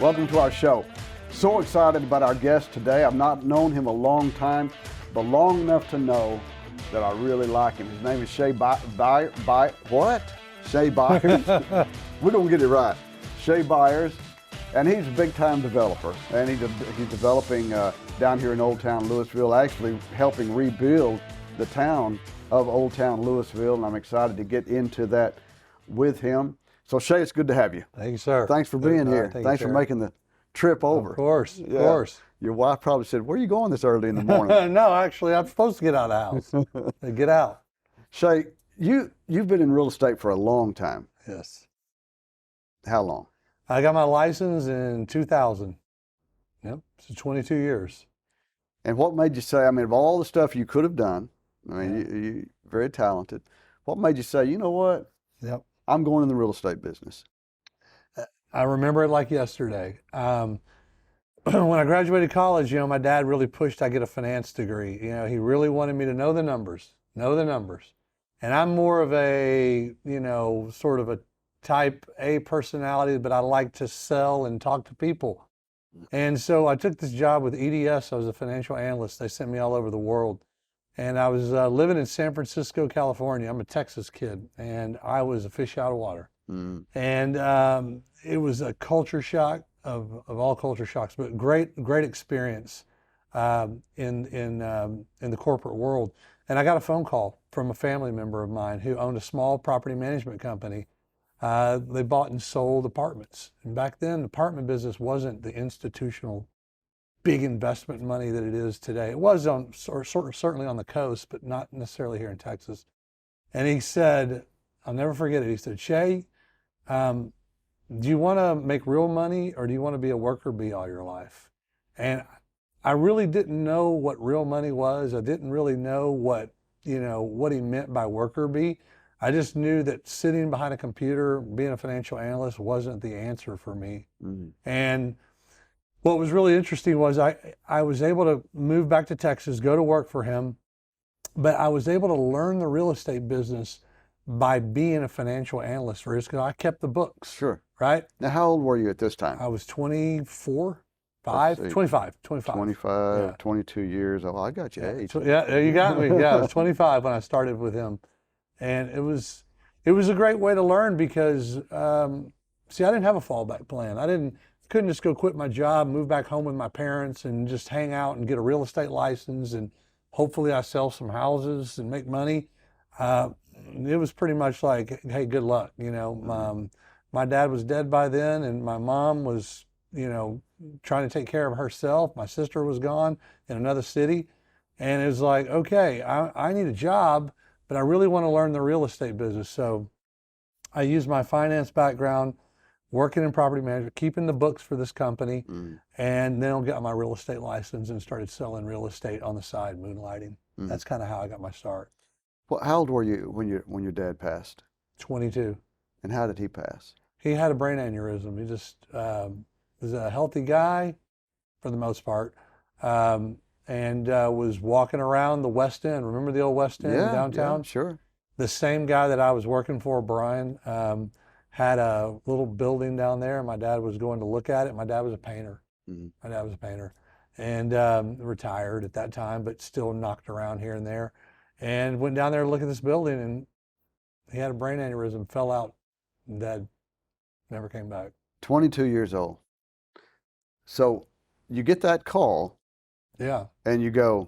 Welcome to our show. So excited about our guest today. I've not known him a long time, but long enough to know that I really like him. His name is Shea Shea Byers. We're going to get it right. Shea Byers. And he's a big-time developer. And he's developing down here in Old Town, Lewisville, actually helping rebuild the town of Old Town, Lewisville. And I'm excited to get into that with him. So, Shea, it's good to have you. Thank you, sir. Thanks for being here. Thanks for making the trip over. Of course, of course. Your wife probably said, where are you going this early in the morning? No, actually, I'm supposed to get out of the house. Get out. Shea, you've been in real estate for a long time. Yes. How long? I got my license in 2000. Yep, so 22 years. And what made you say, I mean, of all the stuff you could have done, I mean, you're very talented. What made you say, you know what? Yep. I'm going in the real estate business. I remember it like yesterday. When I graduated college, my dad really pushed I get a finance degree. He really wanted me to know the numbers. And I'm more of a, sort of a type A personality, but I like to sell and talk to people. And so I took this job with EDS. I was a financial analyst. They sent me all over the world. And I was living in San Francisco, California. I'm a Texas kid, and I was a fish out of water. Mm. And it was a culture shock of all culture shocks, but great experience in the corporate world. And I got a phone call from a family member of mine who owned a small property management company. They bought and sold apartments. And back then, the apartment business wasn't the institutional big investment money that it is today. It was certainly on the coast, but not necessarily here in Texas. And he said, I'll never forget it. He said, Shea, do you want to make real money or do you want to be a worker bee all your life? And I really didn't know what real money was. I didn't really know what he meant by worker bee. I just knew that sitting behind a computer, being a financial analyst wasn't the answer for me. Mm-hmm. And what was really interesting was I was able to move back to Texas, go to work for him, but I was able to learn the real estate business by being a financial analyst for because I kept the books. Sure. Right? Now, how old were you at this time? I was 25, 25. 25, yeah. 22 years. Oh, I got your age. Yeah, you got me. Yeah, I was 25 when I started with him. And it was a great way to learn because, I didn't have a fallback plan. Couldn't just go quit my job, move back home with my parents and just hang out and get a real estate license and hopefully I sell some houses and make money. It was pretty much like, hey, good luck. My dad was dead by then and my mom was, trying to take care of herself. My sister was gone in another city. And it was like, okay, I need a job, but I really want to learn the real estate business. So I used my finance background, working in property management, keeping the books for this company, and then I got my real estate license and started selling real estate on the side, moonlighting. That's kind of how I got my start. Well, how old were you when your dad passed? 22. And how did he pass? He had a brain aneurysm. He just was a healthy guy for the most part, and was walking around the West End. Remember the old West End downtown? Yeah, sure. The same guy that I was working for, Brian, had a little building down there. My dad was going to look at it. My dad was a painter. Mm-hmm. My dad was a painter and retired at that time, but still knocked around here and there. And went down there to look at this building and he had a brain aneurysm, fell out, and dead. Never came back. 22 years old. So you get that call. Yeah. And you go,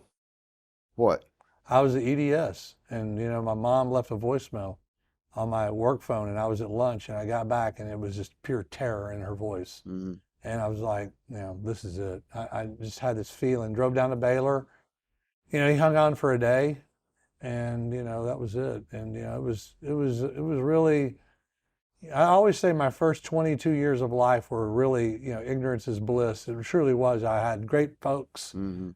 what? I was at EDS and, my mom left a voicemail on my work phone and I was at lunch and I got back and it was just pure terror in her voice. Mm-hmm. And I was like, this is it. I just had this feeling, drove down to Baylor. He hung on for a day and, that was it. And, it was really, I always say my first 22 years of life were really, ignorance is bliss. It truly was. I had great folks,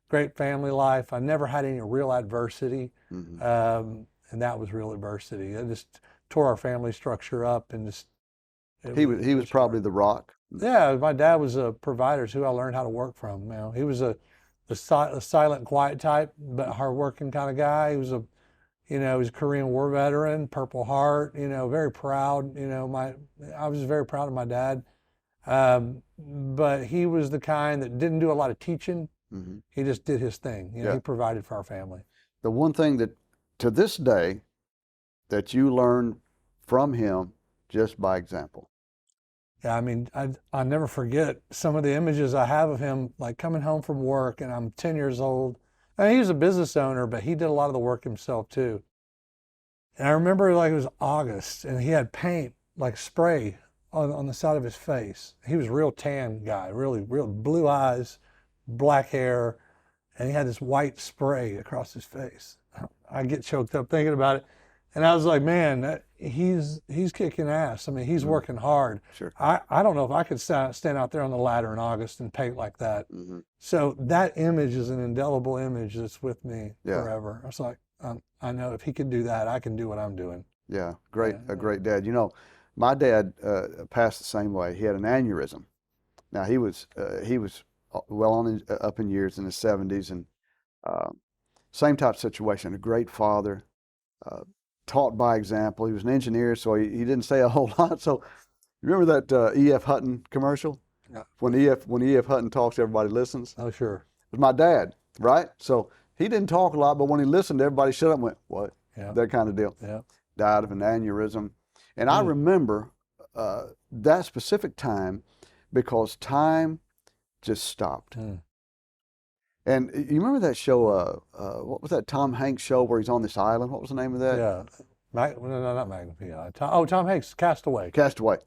great family life. I never had any real adversity. And that was real adversity. I just tore our family structure up and just. He was probably the rock. Yeah, my dad was a provider. It's who I learned how to work from. He was a silent, quiet type, but hardworking kind of guy. He was a Korean War veteran, Purple Heart. Very proud. I was very proud of my dad. but he was the kind that didn't do a lot of teaching. Hmm. He just did his thing. You know, Yeah. he provided for our family. The one thing that to this day that you learn from him just by example. Yeah, I mean, I'll never forget some of the images I have of him, like coming home from work, and I'm 10 years old. I mean, he was a business owner, but he did a lot of the work himself too. And I remember like it was August, and he had paint, like spray, on the side of his face. He was a real tan guy, really, real blue eyes, black hair, and he had this white spray across his face. I get choked up thinking about it. And I was like, man, he's kicking ass. I mean, he's working hard. Sure. I don't know if I could stand out there on the ladder in August and paint like that. Hmm. So that image is an indelible image that's with me Yeah. forever. I was like, I know if he could do that, I can do what I'm doing. Yeah, Yeah. a great dad. You know, my dad passed the same way. He had an aneurysm. Now he was well up in years in his 70s, and same type of situation. A great father, taught by example. He was an engineer, so he didn't say a whole lot. So remember that E.F. Hutton commercial? Yeah. When E.F. Hutton talks, everybody listens. Oh, sure. It was my dad, right? So he didn't talk a lot, but when he listened, everybody shut up and went, "What?" Yeah. That kind of deal. Yeah. Died of an aneurysm. And I remember that specific time because time just stopped. And you remember that show, what was that Tom Hanks show where he's on this island? What was the name of that? Yeah. No, not Magnificat. Tom Hanks, Castaway. Castaway.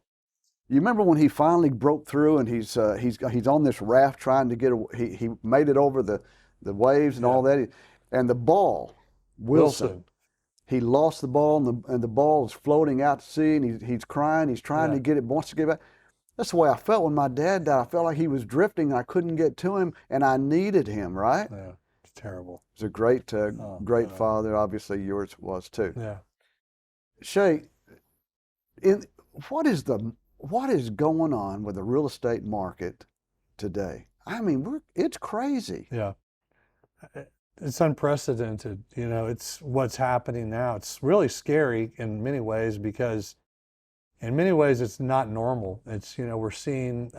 You remember when he finally broke through and he's on this raft trying to get he made it over the waves and all that, and the ball, Wilson. He lost the ball, and the ball is floating out to sea, and he's crying. He's trying to get it, wants to get back. That's the way I felt when my dad died. I felt like he was drifting, and I couldn't get to him, and I needed him, right? Yeah, it's terrible. He's a great father. Obviously, yours was too. Yeah. Shea, what is going on with the real estate market today? I mean, it's crazy. Yeah. It's unprecedented. You know, it's what's happening now. It's really scary in many ways because in many ways it's not normal. It's, you know, we're seeing,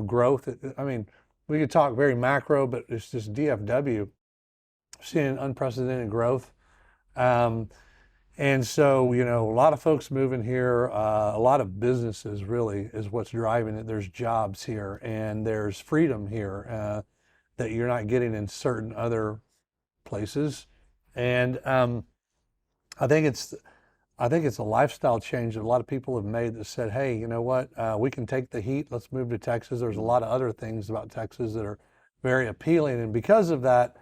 growth. I mean, we could talk very macro, but it's just DFW seeing unprecedented growth. And so, you know, a lot of folks moving here, a lot of businesses really is what's driving it. There's jobs here and there's freedom here that you're not getting in certain other places. And I think it's a lifestyle change that a lot of people have made that said, hey, you know what, we can take the heat, let's move to Texas. There's a lot of other things about Texas that are very appealing. And because of that,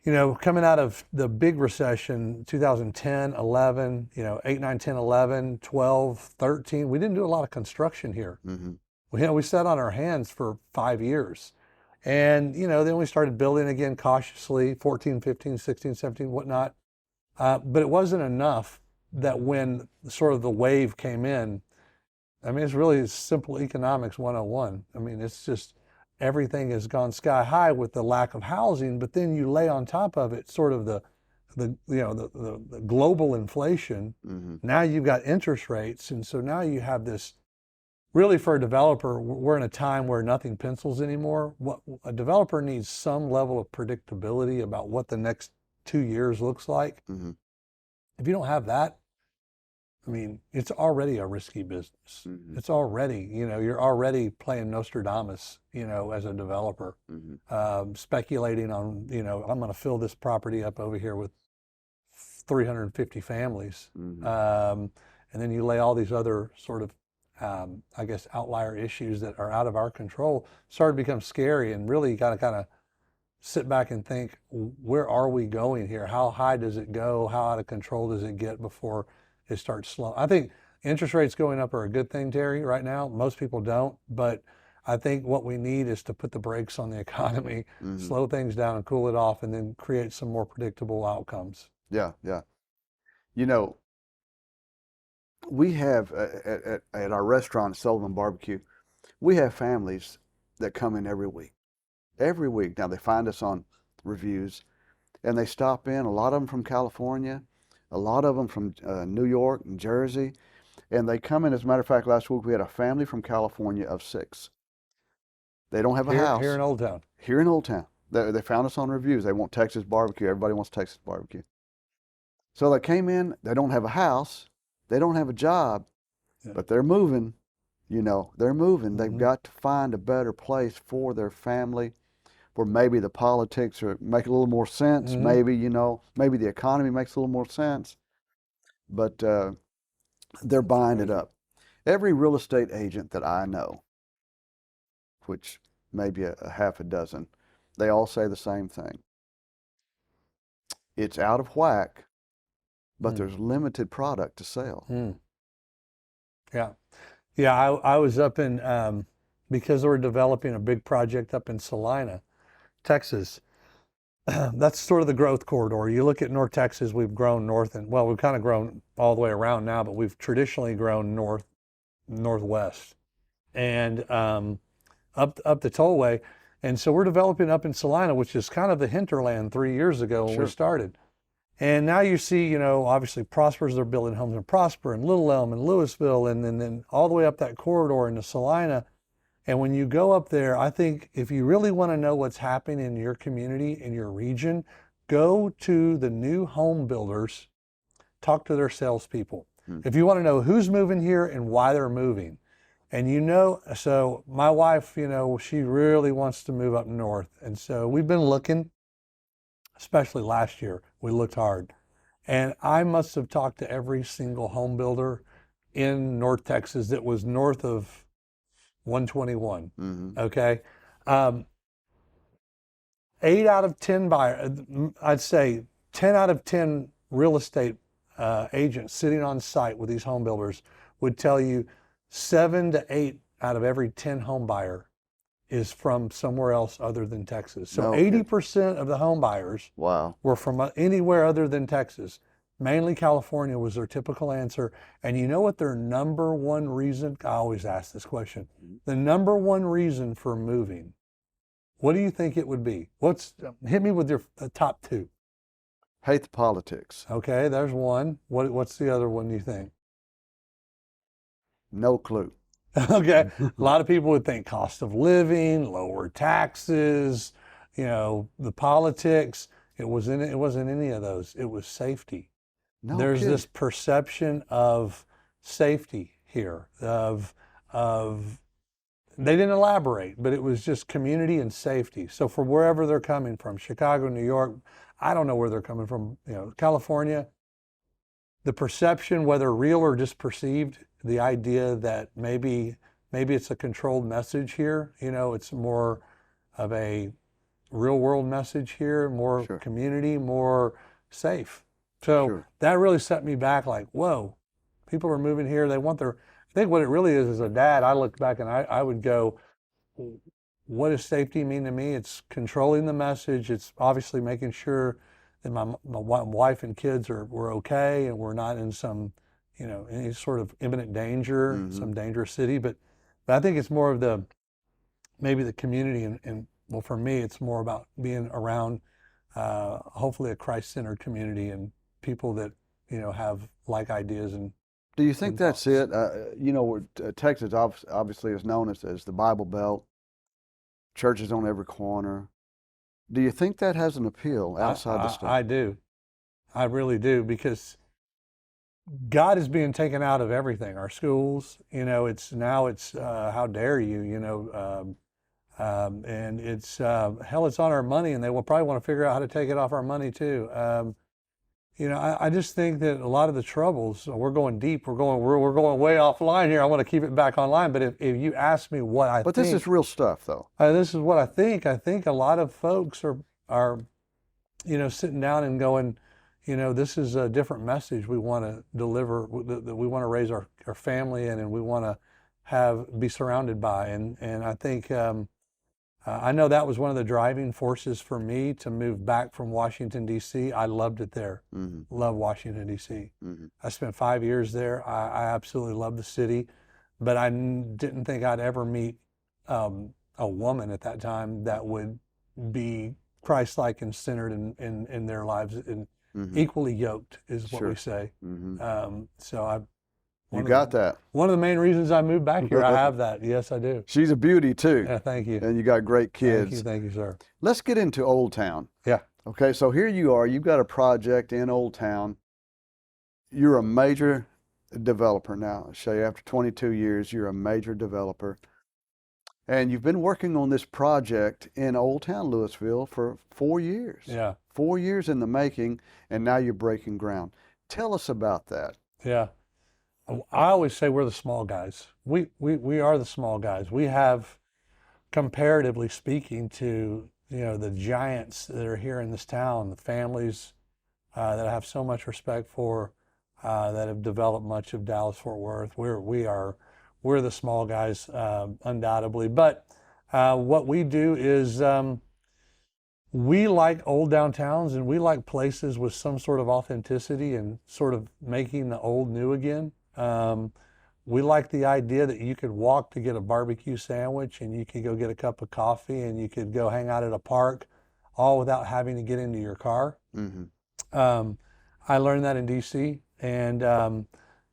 you know, coming out of the big recession, 2010, 11, 8, 9, 10, 11, 12, 13, we didn't do a lot of construction here. Mm-hmm. We sat on our hands for 5 years. And, then we started building again cautiously, 14, 15, 16, 17, whatnot. But it wasn't enough that when sort of the wave came in, I mean, it's really simple economics 101. I mean, it's just everything has gone sky high with the lack of housing, but then you lay on top of it sort of the global inflation. Mm-hmm. Now you've got interest rates. And so now you have this, really for a developer, we're in a time where nothing pencils anymore. What a developer needs some level of predictability about what the next 2 years looks like. Mm-hmm. If you don't have that, I mean, it's already a risky business. Mm-hmm. It's already, you're already playing Nostradamus, as a developer, mm-hmm. Speculating on, I'm going to fill this property up over here with 350 families. Mm-hmm. And then you lay all these other sort of, outlier issues that are out of our control, start to become scary, and really you got to kind of sit back and think, where are we going here? How high does it go? How out of control does it get before it starts slowing? I think interest rates going up are a good thing, Terry, right now. Most people don't, but I think what we need is to put the brakes on the economy, mm-hmm. slow things down and cool it off, and then create some more predictable outcomes. Yeah. We have at our restaurant, Sullivan Barbecue, we have families that come in every week. Every week. Now, they find us on reviews, and they stop in, a lot of them from California, a lot of them from New York and Jersey, and they come in. As a matter of fact, last week we had a family from California of 6. They don't have a Here, house. here in Old Town. Here in Old Town. They found us on reviews. They want Texas barbecue. Everybody wants Texas barbecue. So they came in. They don't have a house. They don't have a job, but they're moving. They're moving. They've got to find a better place for their family, where maybe the politics make a little more sense. Maybe, maybe the economy makes a little more sense. But they're buying it up. Every real estate agent that I know, which maybe a half a dozen, they all say the same thing. It's out of whack, but there's limited product to sell. Yeah. Yeah, I was up in, because we're developing a big project up in Salina, Texas. That's sort of the growth corridor. You look at North Texas, we've grown north, and well, we've kind of grown all the way around now, but we've traditionally grown northwest, and up the tollway. And so we're developing up in Salina, which is kind of the hinterland 3 years ago when we started. And now you see, obviously Prosper's, they're building homes in Prosper and Little Elm and Lewisville, and then all the way up that corridor into Salina. And when you go up there, I think if you really want to know what's happening in your community, in your region, go to the new home builders, talk to their salespeople. If you want to know who's moving here and why they're moving. And so my wife, she really wants to move up north. And so we've been looking, especially last year, we looked hard. And I must have talked to every single home builder in North Texas that was north of 121. Okay. 8 out of 10 buyers, I'd say 10 out of 10 real estate agents sitting on site with these home builders would tell you 7 to 8 out of every 10 home buyer is from somewhere else other than Texas. So 80% of the home buyers were from anywhere other than Texas. Mainly California was their typical answer. And you know what their number one reason? I always ask this question. The number one reason for moving, what do you think it would be? Hit me with your top two. Hate the politics. Okay, there's one. What's the other one you think? No clue. Okay, a lot of people would think cost of living, lower taxes, the politics. It wasn't any of those. It was safety. There's this perception of safety here, of they didn't elaborate, but it was just community and safety. So for wherever they're coming from, Chicago, New York, I don't know where they're coming from, California, the perception, whether real or just perceived, the idea that maybe it's a controlled message here, it's more of a real world message here, more community, more safe. So that really set me back like, whoa, people are moving here. They want I think what it really is as a dad, I look back and I would go, what does safety mean to me? It's controlling the message. It's obviously making sure that my wife and kids were okay and we're not in some, any sort of imminent danger, some dangerous city. But I think it's more of maybe the community and well, for me, it's more about being around, hopefully a Christ-centered community and people that, have like ideas. And do you think that's it? Texas obviously is known as the Bible Belt, churches on every corner. Do you think that has an appeal outside the state? I do. I really do, because God is being taken out of everything. Our schools, it's how dare you, and it's hell, it's on our money, and they will probably want to figure out how to take it off our money too. I just think that a lot of the troubles, we're going deep, we're going way offline here. I want to keep it back online, but if you ask me what I think. But this is real stuff though. This is what I think. I think a lot of folks are sitting down and going, this is a different message we want to deliver, that we want to raise our family in, and we want to be surrounded by. And I think, I know that was one of the driving forces for me to move back from Washington, D.C. I loved it there. Love Washington, D.C. I spent 5 years there. I absolutely loved the city, but I didn't think I'd ever meet a woman at that time that would be Christ-like and centered in their lives, and equally yoked is what we say. So You got that. One of the main reasons I moved back here, I have that. Yes, I do. She's a beauty too. Yeah, thank you. And you got great kids. Thank you, sir. Let's get into Old Town. Yeah. Okay, so here you are. You've got a project in Old Town. You're a major developer now, Shea. After 22 years, you're a major developer. And you've been working on this project in Old Town, Lewisville for 4 years. Yeah. 4 years in the making, and now you're breaking ground. Tell us about that. Yeah. I always say we're the small guys. We are the small guys. We have, comparatively speaking to, the giants that are here in this town, the families that I have so much respect for, that have developed much of Dallas-Fort Worth. We're the small guys, undoubtedly. But what we do is we like old downtowns, and we like places with some sort of authenticity and sort of making the old new again. We like the idea that you could walk to get a barbecue sandwich, and you could go get a cup of coffee, and you could go hang out at a park, all without having to get into your car. Mm-hmm. I learned that in D.C. and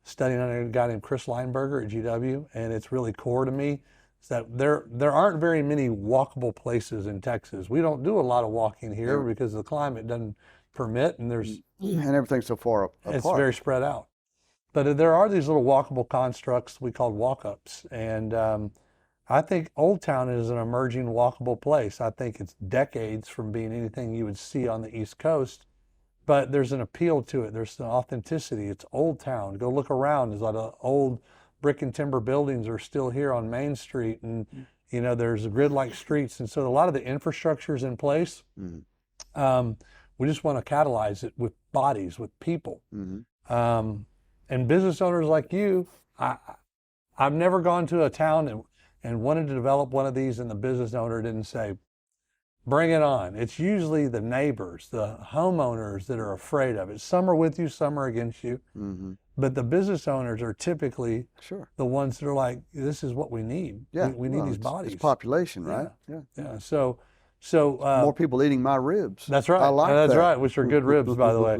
studying under a guy named Chris Lineberger at GW, and it's really core to me. Is that there aren't very many walkable places in Texas. We don't do a lot of walking here because the climate doesn't permit, and everything's so far apart. It's very spread out. But there are these little walkable constructs we call walk-ups, and I think Old Town is an emerging walkable place. I think it's decades from being anything you would see on the East Coast, but there's an appeal to it. There's an authenticity. It's Old Town. Go look around. There's a lot of old brick and timber buildings are still here on Main Street, and there's grid-like streets, and so a lot of the infrastructure is in place. Mm-hmm. We just want to catalyze it with bodies, with people. Mm-hmm. And business owners like you, I've never gone to a town and wanted to develop one of these, and the business owner didn't say, bring it on. It's usually the neighbors, the homeowners that are afraid of it. Some are with you, some are against you. Mm-hmm. But the business owners are typically the ones that are like, this is what we need. Yeah, we need these bodies. It's population, right? Yeah. So more people eating my ribs. That's right. I like that's that. right, which are good ribs, by the way.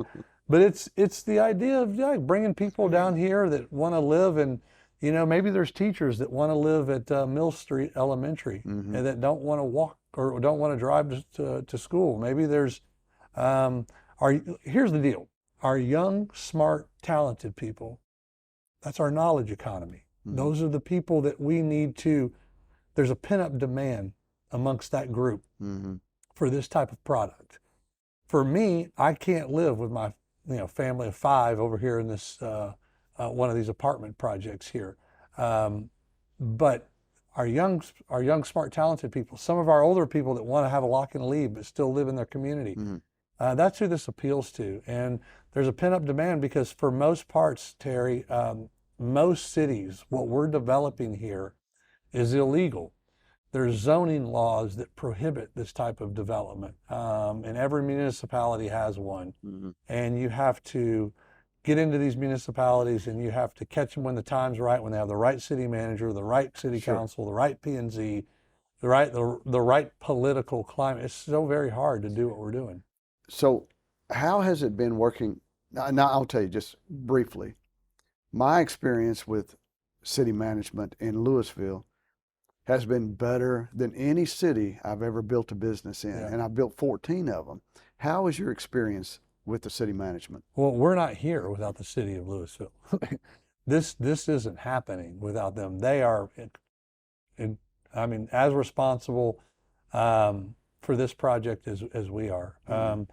But it's the idea of bringing people down here that want to live, and maybe there's teachers that want to live at Mill Street Elementary, mm-hmm. and that don't want to walk or don't want to drive to school. Maybe there's here's the deal. Our young, smart, talented people, that's our knowledge economy. Mm-hmm. Those are the people that we need to, there's a pent-up demand amongst that group mm-hmm. for this type of product. For me, I can't live with my family of 5 over here in this one of these apartment projects here. But our young, smart, talented people, some of our older people that want to have a lock and leave but still live in their community, mm-hmm. That's who this appeals to. And there's a pent-up demand because for most parts, Terry, most cities, what we're developing here is illegal. There's zoning laws that prohibit this type of development, and every municipality has one. Mm-hmm. And you have to get into these municipalities, and you have to catch them when the time's right, when they have the right city manager, the right city council, the right P&Z, the right political climate. It's so very hard to do what we're doing. So how has it been working? Now I'll tell you just briefly. My experience with city management in Lewisville has been better than any city I've ever built a business in, and I've built 14 of them. How is your experience with the city management? Well, we're not here without the city of Lewisville. This isn't happening without them. They are, as responsible for this project as we are. Mm-hmm.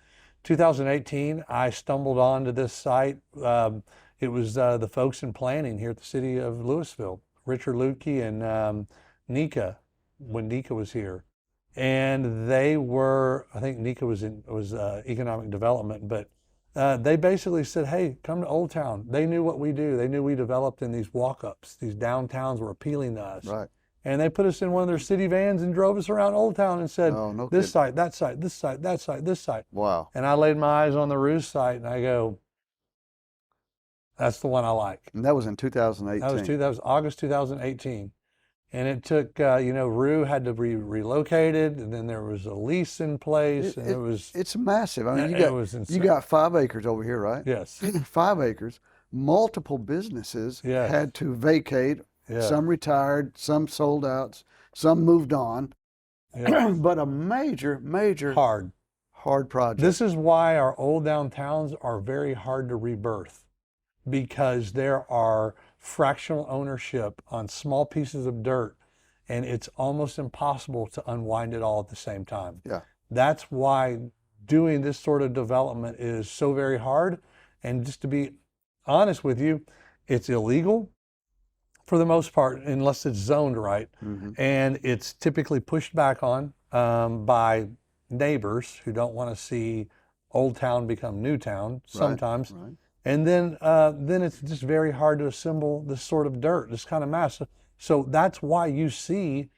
2018, I stumbled onto this site. It was the folks in planning here at the city of Lewisville, Richard Lutke and Nika, when Nika was here. And they were, I think Nika was economic development, but they basically said, hey, come to Old Town. They knew what we do. They knew we developed in these walk-ups. These downtowns were appealing to us. Right. And they put us in one of their city vans and drove us around Old Town and said, this site, that site, this site, that site, this site. Wow. And I laid my eyes on the Ruse site and I go, that's the one I like. And that was in 2018. That was August 2018. And it took, Rue had to be relocated, and then there was a lease in place, It's massive. I mean, you got 5 acres over here, right? Yes. 5 acres, multiple businesses Yes. had to vacate. Yeah. Some retired, some sold out, some moved on. Yeah. But a major Hard. project. This is why our old downtowns are very hard to rebirth, because there are fractional ownership on small pieces of dirt, and it's almost impossible to unwind it all at the same time. Yeah. That's why doing this sort of development is so very hard. And just to be honest with you, it's illegal for the most part, unless it's zoned right. Mm-hmm. And it's typically pushed back on by neighbors who don't want to see Old Town become New Town sometimes. Right. And then it's just very hard to assemble this sort of dirt, this kind of mass. So that's why you see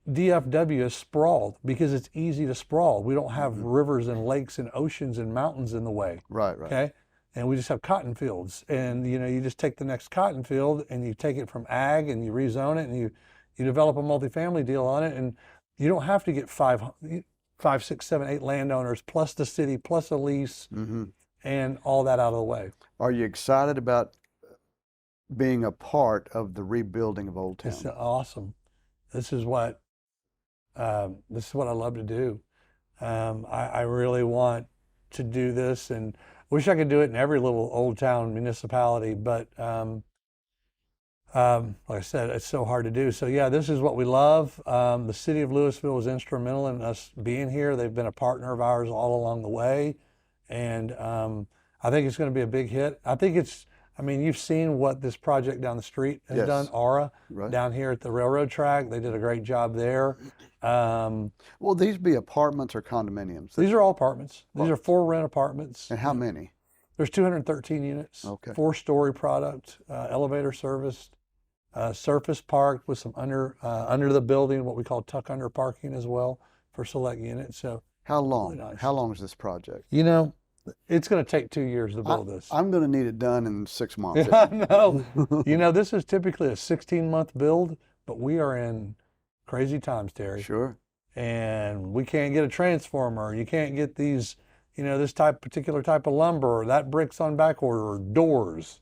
DFW is sprawled, because it's easy to sprawl. We don't have rivers and lakes and oceans and mountains in the way. Right. Okay. And we just have cotton fields. And you just take the next cotton field and you take it from ag and you rezone it and you develop a multifamily deal on it. And you don't have to get five, 6, 7, 8 landowners plus the city plus a lease and all that out of the way. Are you excited about being a part of the rebuilding of Old Town? It's awesome. This is what I love to do. I really want to do this, and wish I could do it in every little Old Town municipality, but like I said, it's so hard to do. So yeah, this is what we love. The city of Lewisville was instrumental in us being here. They've been a partner of ours all along the way, and I think it's going to be a big hit. You've seen what this project down the street has done, Aura, down here at the railroad track. They did a great job there. Will these be apartments or condominiums? These are all apartments. These are for rent apartments. And how many? There's 213 units, Okay. 4-story product, elevator serviced, surface parked with some under the building, what we call tuck under parking as well for select units. So how long? Really nice. How long is this project? It's going to take 2 years to build this. I'm going to need it done in 6 months. No, this is typically a 16-month build, but we are in crazy times, Terry. Sure. And we can't get a transformer. You can't get these, this particular type of lumber, that brick's on back order, doors.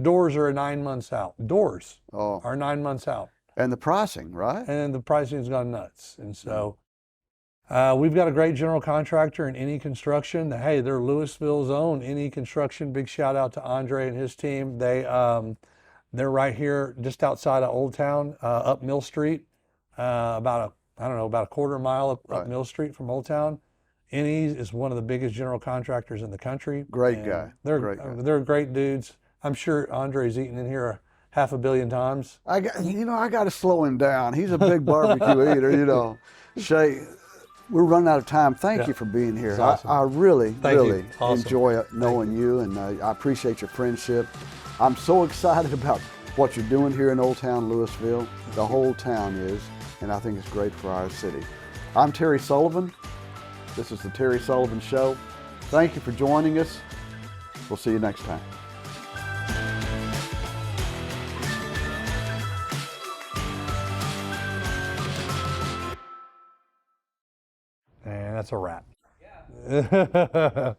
Doors are 9 months out. Doors are 9 months out. And the pricing, right? And the pricing's gone nuts. And so we've got a great general contractor in Any Construction. Hey, they're Lewisville's own Any Construction. Big shout out to Andre and his team. They're right here just outside of Old Town, up Mill Street, about a quarter mile up Mill Street from Old Town. Any is one of the biggest general contractors in the country. Great guy. They're great dudes. I'm sure Andre's eaten in here 500 million times. I got to slow him down. He's a big barbecue eater, Shea, we're running out of time. Thank you for being here. Awesome. I really Awesome. enjoy knowing you, and I appreciate your friendship. I'm so excited about what you're doing here in Old Town Lewisville. The whole town is, and I think it's great for our city. I'm Terry Sullivan. This is the Terry Sullivan Show. Thank you for joining us. We'll see you next time. And that's a wrap. Yeah.